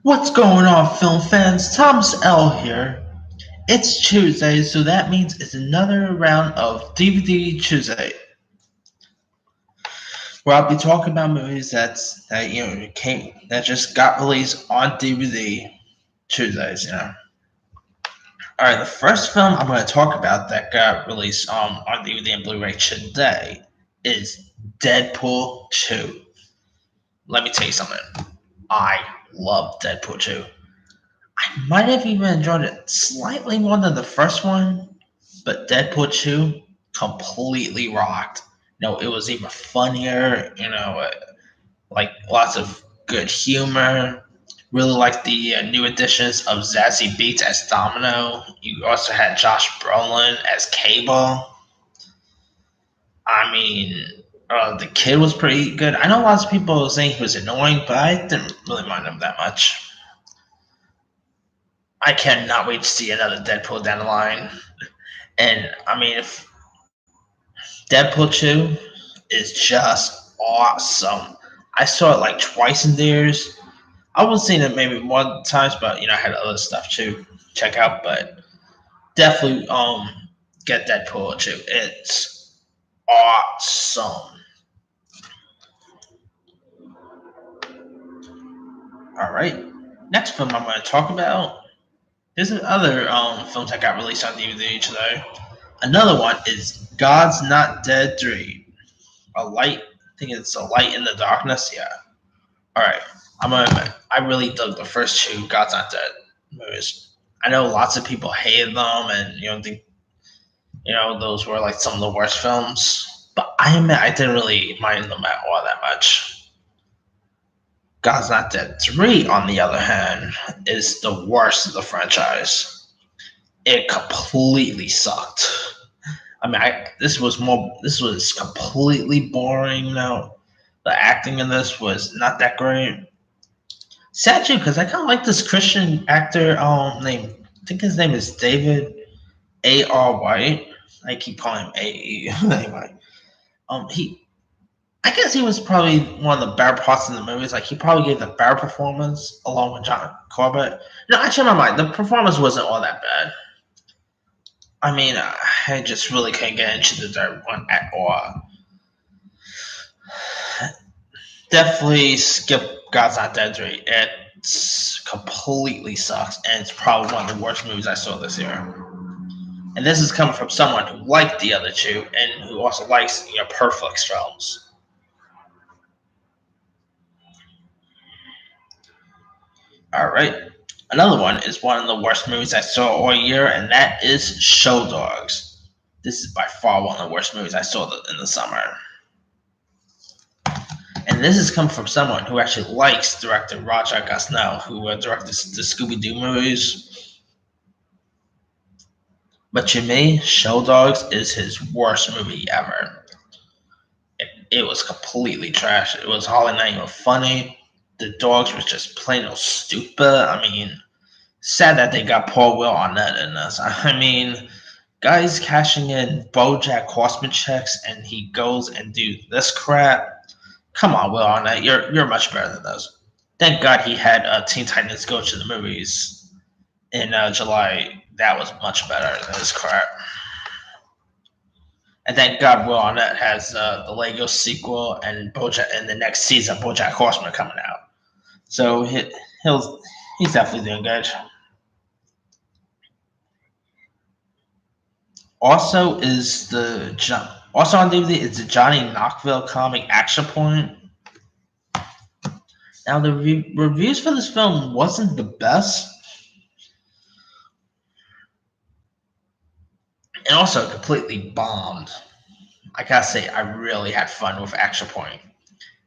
What's going on, film fans? Thomas L here. It's Tuesday, so that means it's another round of DVD Tuesday, where I'll be talking about movies that just got released on DVD Tuesdays. All right, the first film I'm going to talk about that got released on DVD and Blu-ray today is Deadpool 2. Let me tell you something. I love Deadpool 2. I might have even enjoyed it slightly more than the first one, but Deadpool 2 completely rocked. It was even funnier, like lots of good humor. Really like the new additions of Zazie Beetz as Domino. You also had Josh Brolin as Cable. I mean, the kid was pretty good. I know lots of people were saying he was annoying, but I didn't really mind him that much. I cannot wait to see another Deadpool down the line. And I mean, if Deadpool 2 is just awesome. I saw it like twice in theaters. I was seeing it maybe more times, but I had other stuff to check out. But definitely get Deadpool 2. It's awesome. All right. Next film I'm going to talk about. There's other films that got released on DVD today. Another one is God's Not Dead 3. A light. I think it's a light in the darkness. Yeah. All right. I'm gonna admit, I really dug the first two God's Not Dead movies. I know lots of people hated them, and think those were like some of the worst films. But I admit I didn't really mind them at all that much. God's Not Dead 3, on the other hand, is the worst of the franchise. It completely sucked. I mean, this was completely boring. The acting in this was not that great. Sad too, because I kind of like this Christian actor. Name I think his name is David A.R. White. I keep calling him A.E. Anyway, he I guess he was probably one of the better parts in the movies. Like he probably gave the better performance along with John Corbett. No, actually, my mind. The performance wasn't all that bad. I mean, I just really couldn't get into the third one at all. Definitely skip God's Not Dead 3. It completely sucks, and it's probably one of the worst movies I saw this year. And this is coming from someone who liked the other two and who also likes Perfect films. All right. Another one is one of the worst movies I saw all year, and that is Show Dogs. This is by far one of the worst movies I saw in the summer. And this has come from someone who actually likes director Roger Gosnell, who directed the Scooby Doo movies. But to me, Show Dogs is his worst movie ever. It was completely trash. It was hardly not even funny. The dogs were just plain old stupid. I mean, sad that they got Paul Will Arnett in this. I mean, guys cashing in BoJack Horseman checks, and he goes and do this crap. Come on, Will Arnett, you're much better than those. Thank God he had Teen Titans Go to the movies in July. That was much better than this crap. And thank God Will Arnett has the Lego sequel and BoJack and the next season BoJack Horseman coming out. So he's definitely doing good. Also also on DVD is the Johnny Knoxville comic Action Point. Now the reviews for this film wasn't the best, and also completely bombed. I gotta say, I really had fun with Action Point.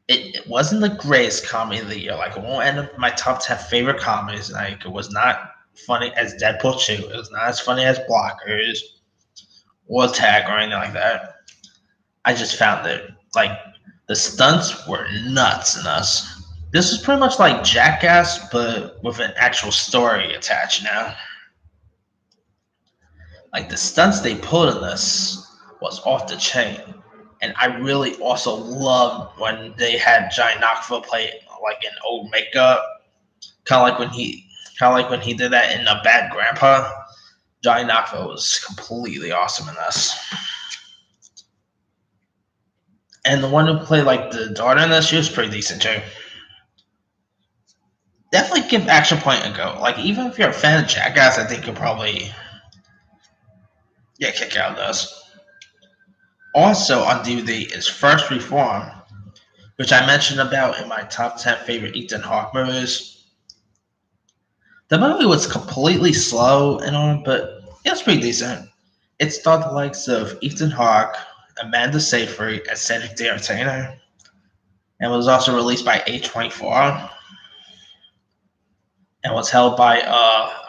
It wasn't the greatest comedy of the year. Like it won't end up in my top 10 favorite comedies. Like it was not funny as Deadpool 2. It was not as funny as Blockers or Tag or anything like that. I just found that like the stunts were nuts in us. This was pretty much like Jackass, but with an actual story attached now. Like the stunts they pulled in this was off the chain. And I really also loved when they had Johnny Knoxville play like in old makeup. Kind of like when he did that in A Bad Grandpa. Johnny Knoxville was completely awesome in this. And the one who played like the daughter in this, she was pretty decent too. Definitely give Action Point a go. Like even if you're a fan of Jackass, I think you'll probably get a kick out of this. Also on DVD is First Reform, which I mentioned about in my top 10 favorite Ethan Hawke movies. The movie was completely slow and all, but it was pretty decent. It starred the likes of Ethan Hawke, Amanda Seyfried, and Cedric the Entertainer, and was also released by A24, and was held by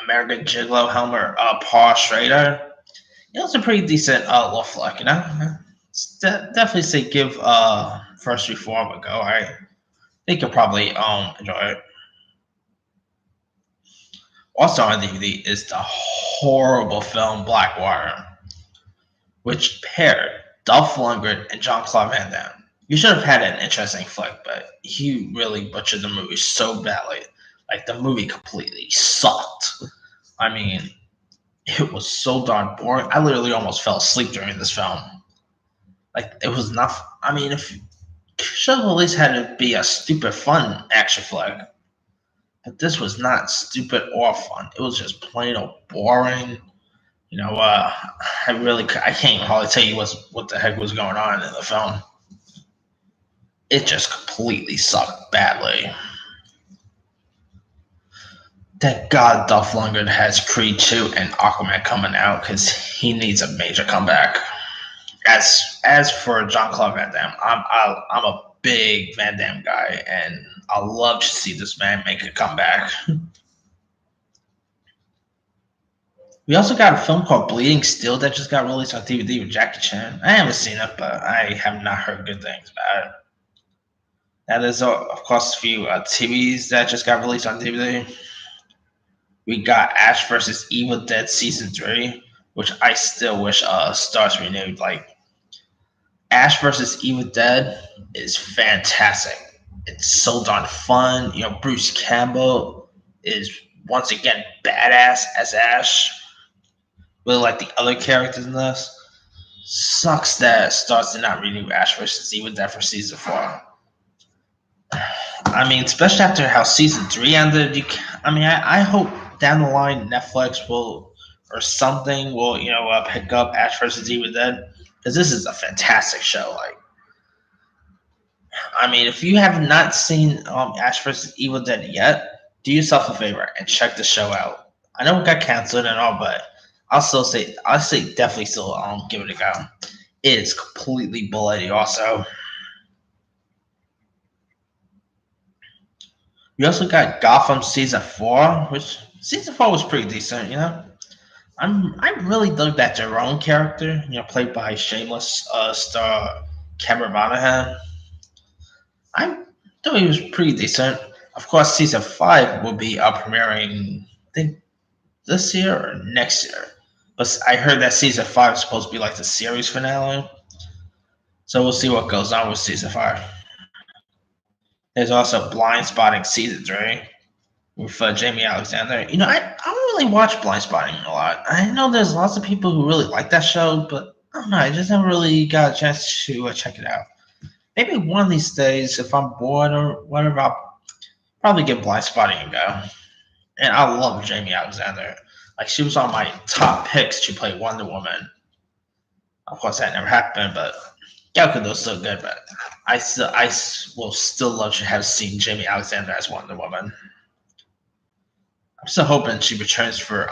American Gigolo helmer Paul Schrader. It was a pretty decent little flick, you know. Definitely say give First Reform a go. I think you'll probably enjoy it. Also on DVD is the horrible film Blackwater, which paired Dolph Lundgren and Jean-Claude Van Damme. You should have had an interesting flick, but he really butchered the movie so badly. Like the movie completely sucked. I mean, it was so darn boring. I literally almost fell asleep during this film. Like it was not. I mean, if should have at least had it be a stupid fun action flick. But this was not stupid or fun. It was just plain old boring. You know, I can't even hardly tell you what the heck was going on in the film. It just completely sucked badly. Thank God Dolph Lundgren has Creed 2 and Aquaman coming out because he needs a major comeback. As for Jean-Claude Van Damme, I'm a big Van Damme guy, and I love to see this man make a comeback. We also got a film called Bleeding Steel that just got released on DVD with Jackie Chan. I haven't seen it, but I have not heard good things about it. Now, there's, of course, a few TVs that just got released on DVD. We got Ash vs. Evil Dead Season 3, which I still wish starts renewed. Like, Ash vs. Evil Dead is fantastic. It's so darn fun. You know, Bruce Campbell is once again badass as Ash. Really like the other characters in this. Sucks that Starz did not renew Ash vs. Evil Dead for season 4. I mean, especially after how season 3 ended. I hope down the line Netflix will or something will pick up Ash vs. Evil Dead because this is a fantastic show. Like, I mean, if you have not seen Ash vs. Evil Dead yet, do yourself a favor and check the show out. I know it got canceled and all, but I'll say definitely still give it a go. It is completely bloody also. We also got Gotham season 4, which season 4 was pretty decent, you know. I really dug that Jerome character, played by Shameless star Cameron Monaghan. I thought he was pretty decent. Of course, season 5 will be premiering, I think, this year or next year. But I heard that season 5 is supposed to be like the series finale. So we'll see what goes on with season 5. There's also Blind Spotting season 3 with Jamie Alexander. I don't really watch Blind Spotting a lot. I know there's lots of people who really like that show, but I don't know. I just never really got a chance to check it out. Maybe one of these days, if I'm bored or whatever, I'll probably give Blind Spotting a go. And I love Jamie Alexander. Like, she was on my top picks to play Wonder Woman. Of course, that never happened, but Gal Gadot's still good. But I will still love to have seen Jamie Alexander as Wonder Woman. I'm still hoping she returns for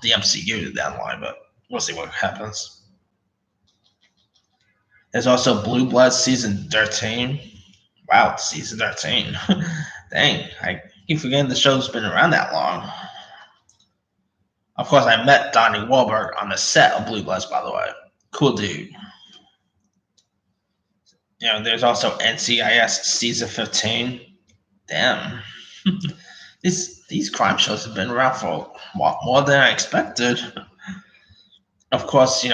the MCU down the line, but we'll see what happens. There's also Blue Bloods season 13. Wow, season 13. Dang, I keep forgetting the show's been around that long. Of course, I met Donnie Wahlberg on the set of Blue Bloods, by the way. Cool dude. There's also NCIS season 15. Damn. These crime shows have been around for a lot more than I expected. Of course,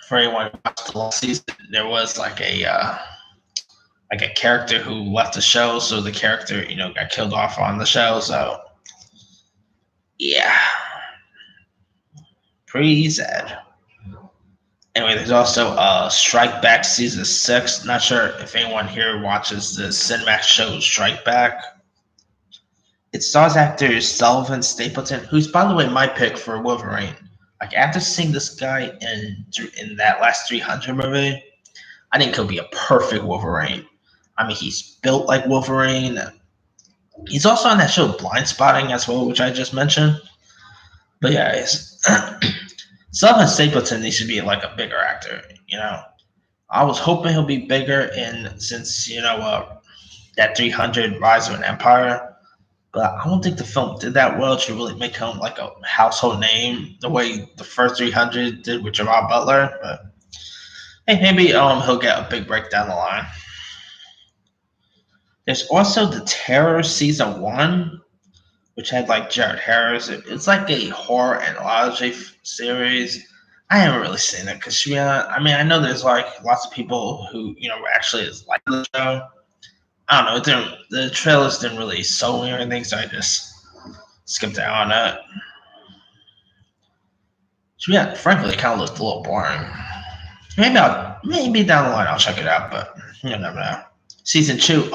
for anyone who watched the last season, there was like a character who left the show, so the character got killed off on the show. So Yeah, pretty sad. Anyway, there's also Strike Back season 6. Not sure if anyone here watches the Cinemax show Strike Back. It stars actor Sullivan Stapleton, who's, by the way, my pick for Wolverine. Like, after seeing this guy in that last 300 movie, I think he'll be a perfect Wolverine. I mean, he's built like Wolverine. He's also on that show Blind Spotting as well, which I just mentioned. But yeah, Sullivan Stapleton needs to be like a bigger actor. I was hoping he'll be bigger in since that 300 Rise of an Empire. But I don't think the film did that well to really make him like a household name the way the first 300 did with Gerard Butler. But hey, maybe he'll get a big break down the line. There's also the Terror season 1, which had like Jared Harris. It's like a horror anthology series. I haven't really seen it because I mean, I know there's like lots of people who actually like the show. I don't know. The trailers didn't really sell me or anything, so I just skipped out on that. So yeah, frankly, it kind of looked a little boring. Maybe down the line I'll check it out, but you never know. Season 2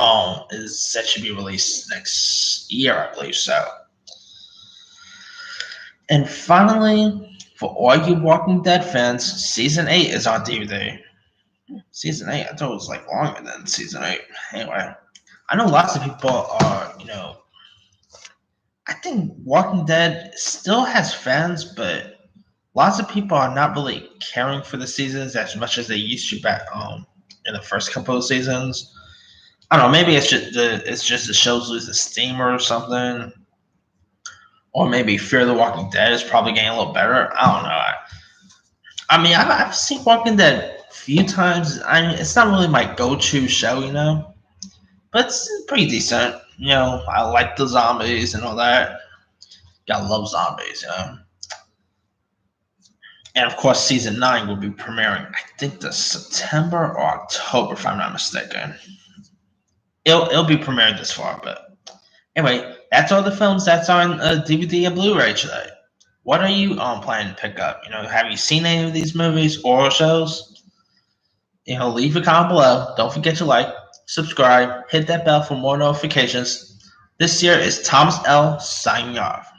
is set to be released next year, I believe so. And finally, for all you Walking Dead fans, season 8 is on DVD. Season 8, I thought it was like longer than season 8. Anyway, I know lots of people are, I think Walking Dead still has fans, but lots of people are not really caring for the seasons as much as they used to back in the first couple of seasons. I don't know. Maybe it's just the show's losing steam or something, or maybe Fear the Walking Dead is probably getting a little better. I don't know. I mean, I've seen Walking Dead a few times. I mean, it's not really my go-to show, but it's pretty decent. I like the zombies and all that. Gotta love zombies. And of course, season 9 will be premiering, I think, the September or October, if I'm not mistaken. It'll be premiered this far, but anyway, that's all the films that's on DVD and Blu-ray today. What are you planning to pick up? Have you seen any of these movies or shows? Leave a comment below. Don't forget to like, subscribe, hit that bell for more notifications. This year is Thomas L. signing off.